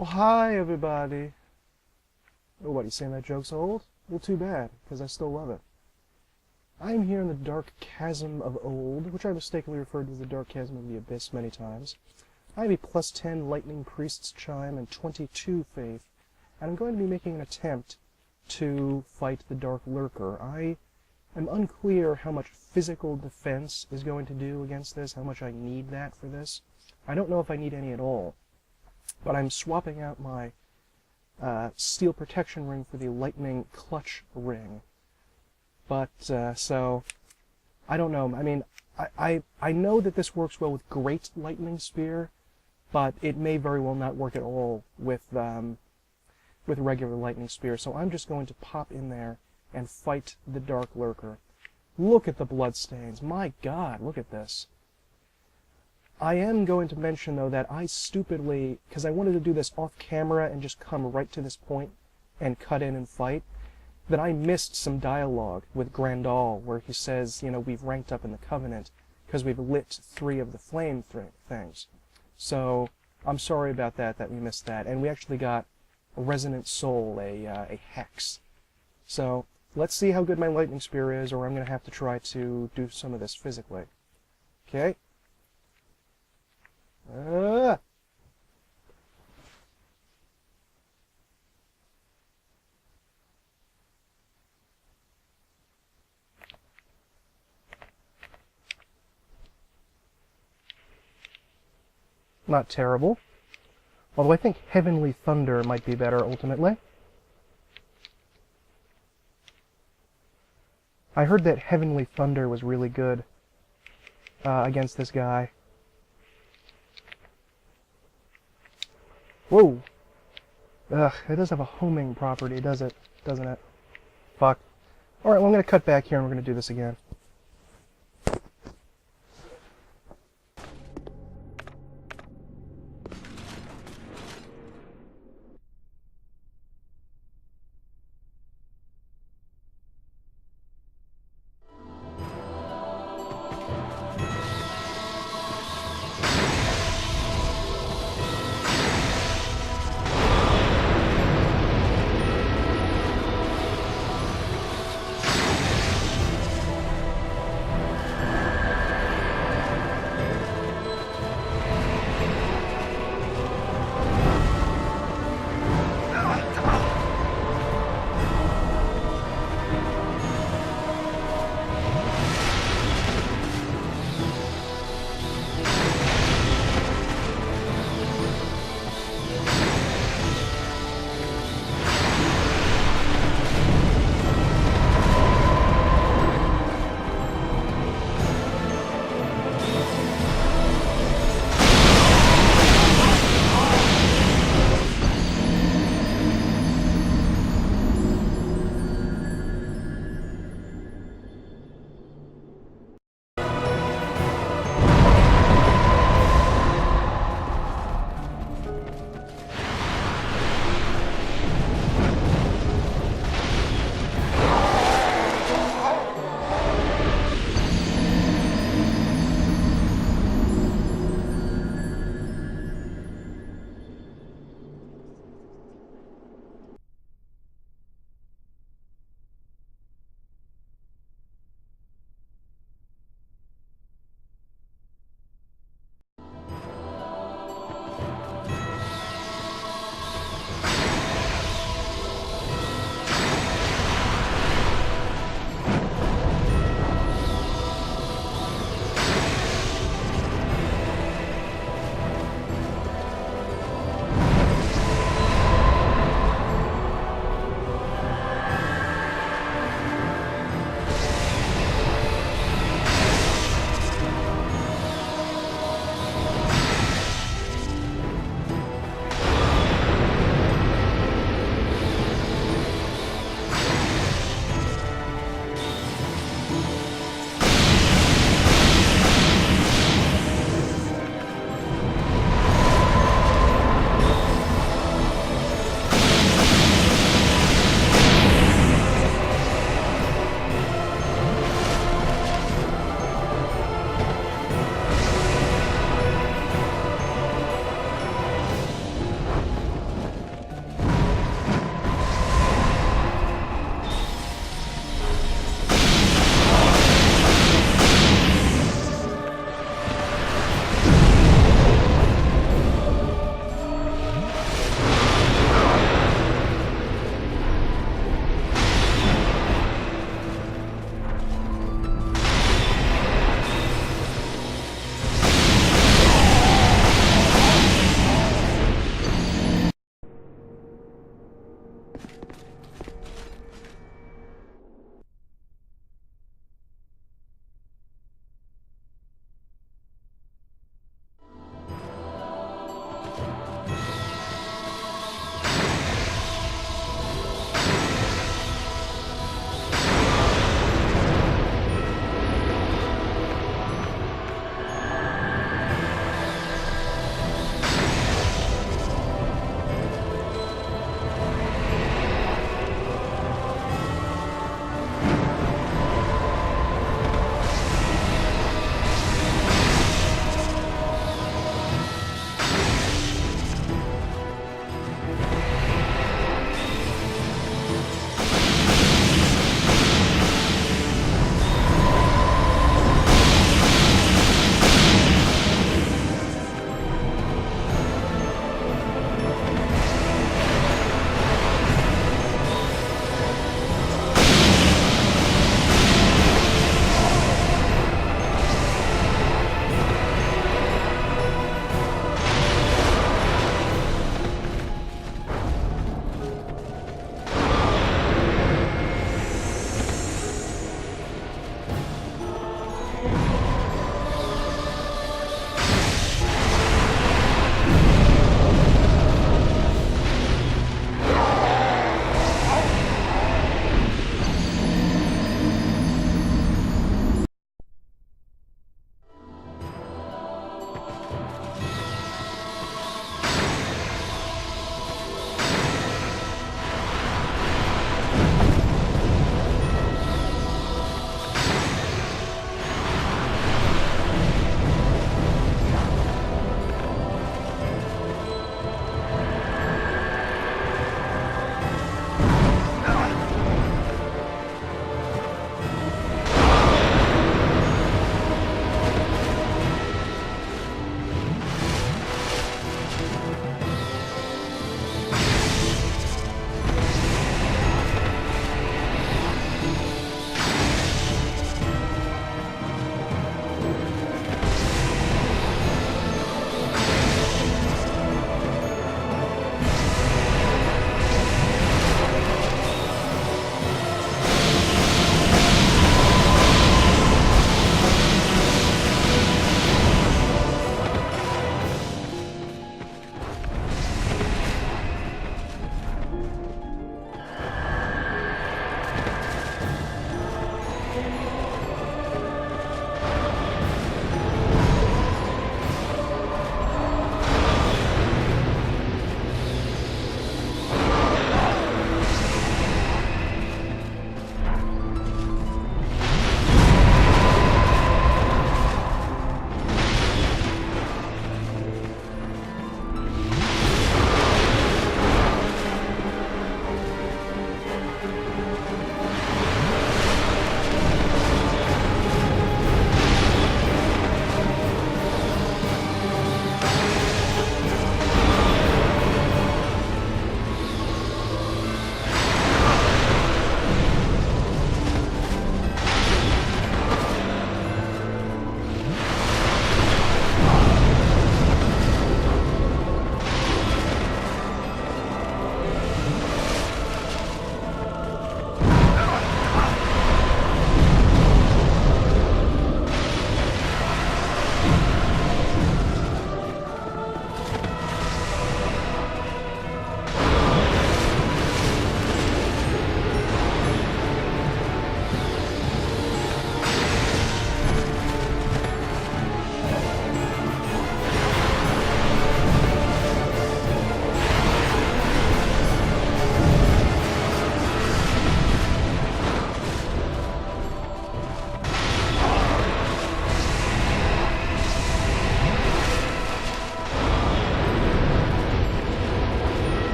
Oh, hi, everybody. Oh, what, you saying that joke's old? Well, too bad, because I still love it. I am here in the dark chasm of old, which I mistakenly referred to as the dark chasm of the abyss many times. I have a +10 lightning priest's chime and 22 faith, and I'm going to be making an attempt to fight the Darklurker. I am unclear how much physical defense is going to do against this, how much I need that for this. I don't know if I need any at all, but I'm swapping out my steel protection ring for the lightning clutch ring. But, so, I don't know. I mean, I know that this works well with Great Lightning Spear, but it may very well not work at all with regular Lightning Spear. So I'm just going to pop in there and fight the Darklurker. Look at the bloodstains. My God, look at this. I am going to mention, though, that I stupidly, because I wanted to do this off camera and just come right to this point and cut in and fight, that I missed some dialogue with Grandal where he says, you know, we've ranked up in the Covenant because we've lit 3 of the flame things. So I'm sorry about that we missed that. And we actually got a Resonant Soul, a Hex. So let's see how good my Lightning Spear is, or I'm going to have to try to do some of this physically. Okay? Not terrible. Although I think Heavenly Thunder might be better ultimately. I heard that Heavenly Thunder was really good against this guy. Whoa! Ugh, it does have a homing property, doesn't it? Fuck. Alright, well I'm going to cut back here and we're going to do this again.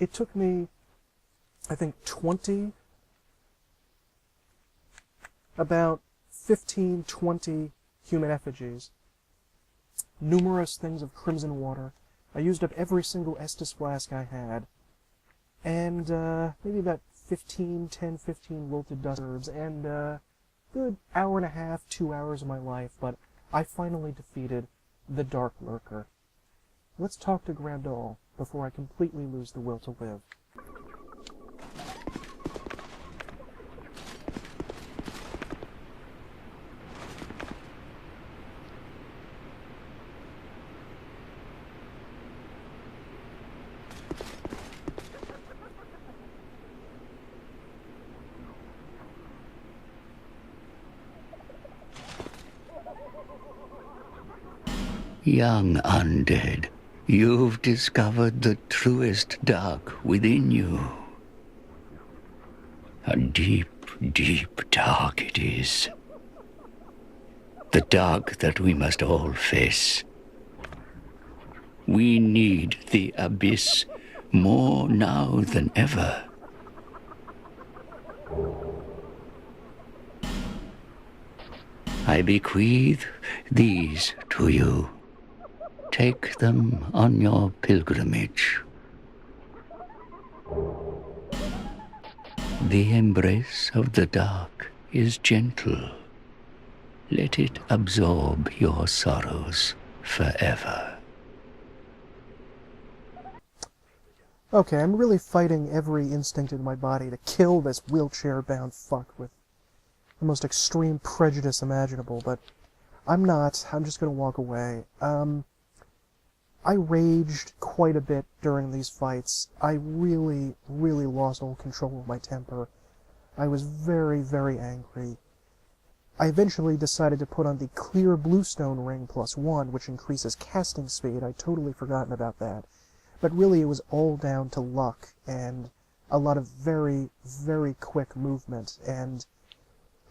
It took me, I think, about 15, 20 human effigies, numerous things of crimson water. I used up every single Estus flask I had, and maybe about 10, 15 wilted dust herbs, and good hour and a half, 2 hours of my life, but I finally defeated the Darklurker. Let's talk to Grandal before I completely lose the will to live. Young undead, you've discovered the truest dark within you. A deep, deep dark it is. The dark that we must all face. We need the abyss more now than ever. I bequeath these to you. Take them on your pilgrimage. The embrace of the dark is gentle. Let it absorb your sorrows forever. Okay, I'm really fighting every instinct in my body to kill this wheelchair-bound fuck with the most extreme prejudice imaginable, but I'm not. I'm just gonna walk away. I raged quite a bit during these fights. I really, really lost all control of my temper. I was very, very angry. I eventually decided to put on the clear bluestone ring +1, which increases casting speed. I'd totally forgotten about that. But really it was all down to luck and a lot of very, very quick movement. And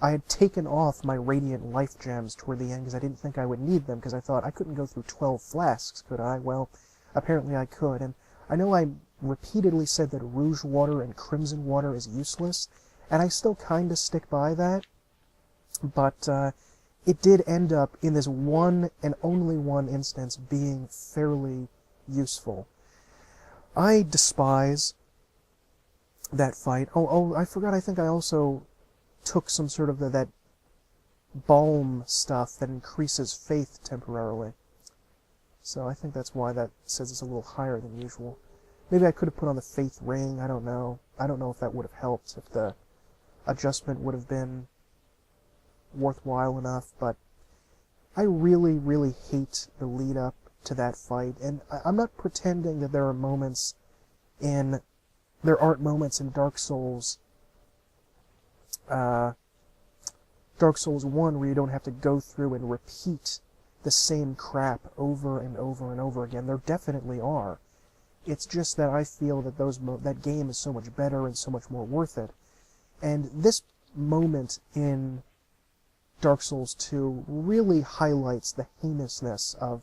I had taken off my radiant life gems toward the end because I didn't think I would need them, because I thought I couldn't go through 12 flasks, could I? Well, apparently I could. And I know I repeatedly said that rouge water and crimson water is useless, and I still kind of stick by that. But it did end up, in this one and only one instance, being fairly useful. I despise that fight. Oh, I forgot, I think I also took some sort of that balm stuff that increases faith temporarily. So I think that's why that says it's a little higher than usual. Maybe I could have put on the faith ring, I don't know. I don't know if that would have helped, if the adjustment would have been worthwhile enough, but I really, really hate the lead up to that fight, and I'm not pretending that there aren't moments in Dark Souls Dark Souls 1 where you don't have to go through and repeat the same crap over and over and over again. There definitely are. It's just that I feel that that game is so much better and so much more worth it. And this moment in Dark Souls 2 really highlights the heinousness of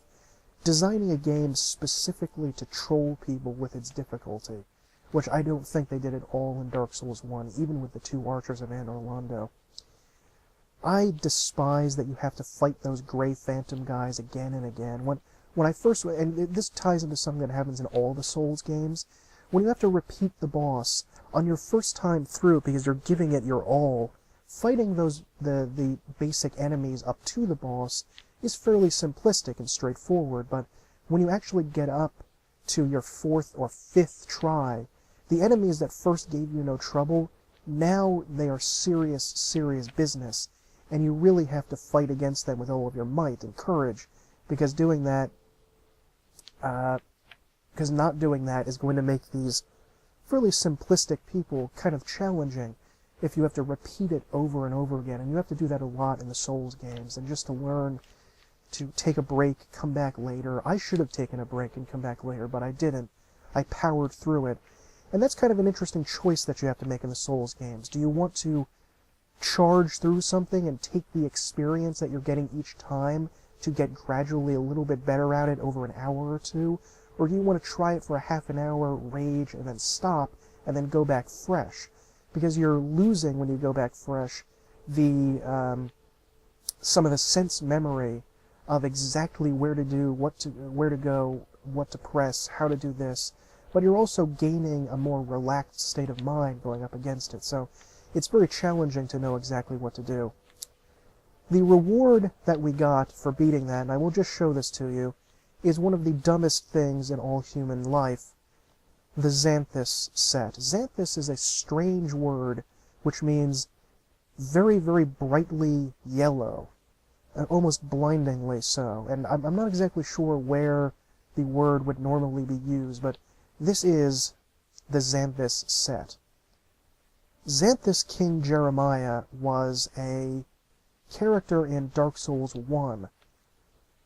designing a game specifically to troll people with its difficulty, which I don't think they did at all in Dark Souls 1, even with the 2 archers of Anor Londo. I despise that you have to fight those Grey Phantom guys again and again. When I first, and this ties into something that happens in all the Souls games, when you have to repeat the boss on your first time through because you're giving it your all, fighting the basic enemies up to the boss is fairly simplistic and straightforward, but when you actually get up to your 4th or 5th try, the enemies that first gave you no trouble, now they are serious, serious business, and you really have to fight against them with all of your might and courage, because not doing that is going to make these fairly simplistic people kind of challenging if you have to repeat it over and over again, and you have to do that a lot in the Souls games, and just to learn to take a break, come back later. I should have taken a break and come back later, but I didn't. I powered through it. And that's kind of an interesting choice that you have to make in the Souls games. Do you want to charge through something and take the experience that you're getting each time to get gradually a little bit better at it over an hour or two? Or do you want to try it for a half an hour, rage, and then stop, and then go back fresh? Because you're losing, when you go back fresh, the some of the sense memory of exactly where to do, where to go, what to press, how to do this. But you're also gaining a more relaxed state of mind going up against it. So it's very challenging to know exactly what to do. The reward that we got for beating that, and I will just show this to you, is one of the dumbest things in all human life, the Xanthus set. Xanthus is a strange word which means very, very brightly yellow, almost blindingly so. And I'm not exactly sure where the word would normally be used, but this is the Xanthus set. Xanthus King Jeremiah was a character in Dark Souls 1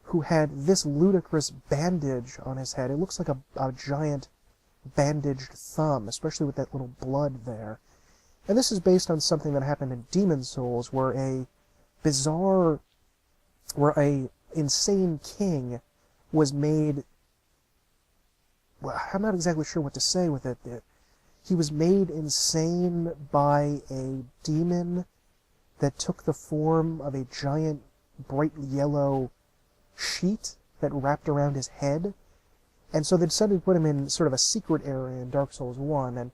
who had this ludicrous bandage on his head. It looks like a giant bandaged thumb, especially with that little blood there. And this is based on something that happened in Demon Souls, where a insane king was made... Well, I'm not exactly sure what to say with it. He was made insane by a demon that took the form of a giant bright yellow sheet that wrapped around his head. And so they decided to put him in sort of a secret area in Dark Souls 1, and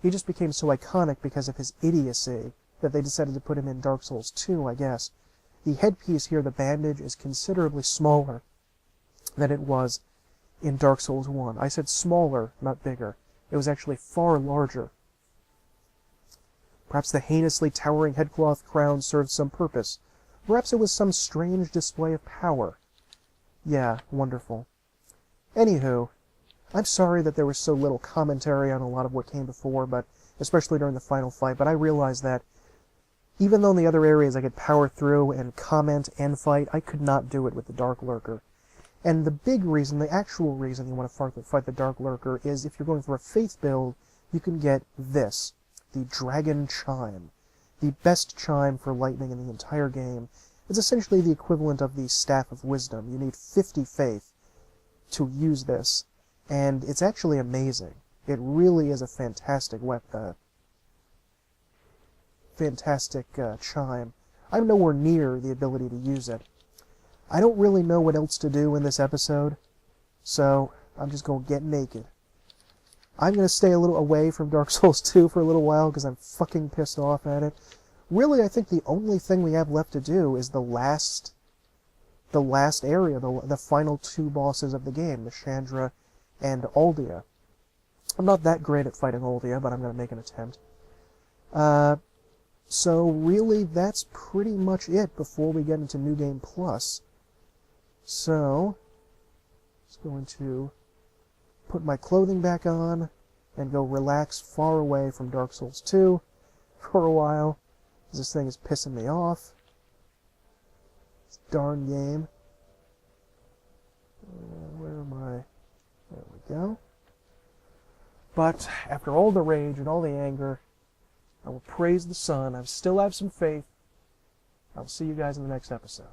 he just became so iconic because of his idiocy that they decided to put him in Dark Souls 2, I guess. The headpiece here, the bandage, is considerably smaller than it was in Dark Souls 1. I said smaller, not bigger. It was actually far larger. Perhaps the heinously towering headcloth crown served some purpose. Perhaps it was some strange display of power. Yeah, wonderful. Anywho, I'm sorry that there was so little commentary on a lot of what came before, but especially during the final fight, but I realized that even though in the other areas I could power through and comment and fight, I could not do it with the Darklurker. And the big reason, the actual reason you want to fight the Darklurker is if you're going for a faith build, you can get this, the Dragon Chime. The best chime for lightning in the entire game. It's essentially the equivalent of the Staff of Wisdom. You need 50 faith to use this, and it's actually amazing. It really is a fantastic chime. I'm nowhere near the ability to use it. I don't really know what else to do in this episode, so I'm just going to get naked. I'm going to stay a little away from Dark Souls 2 for a little while because I'm fucking pissed off at it. Really, I think the only thing we have left to do is the last area, the final two bosses of the game, the Chandra and Aldia. I'm not that great at fighting Aldia, but I'm going to make an attempt. So really, that's pretty much it before we get into New Game Plus. So, I'm going to put my clothing back on and go relax far away from Dark Souls 2 for a while. This thing is pissing me off. This darn game. Where am I? There we go. But after all the rage and all the anger, I will praise the sun. I still have some faith. I'll see you guys in the next episode.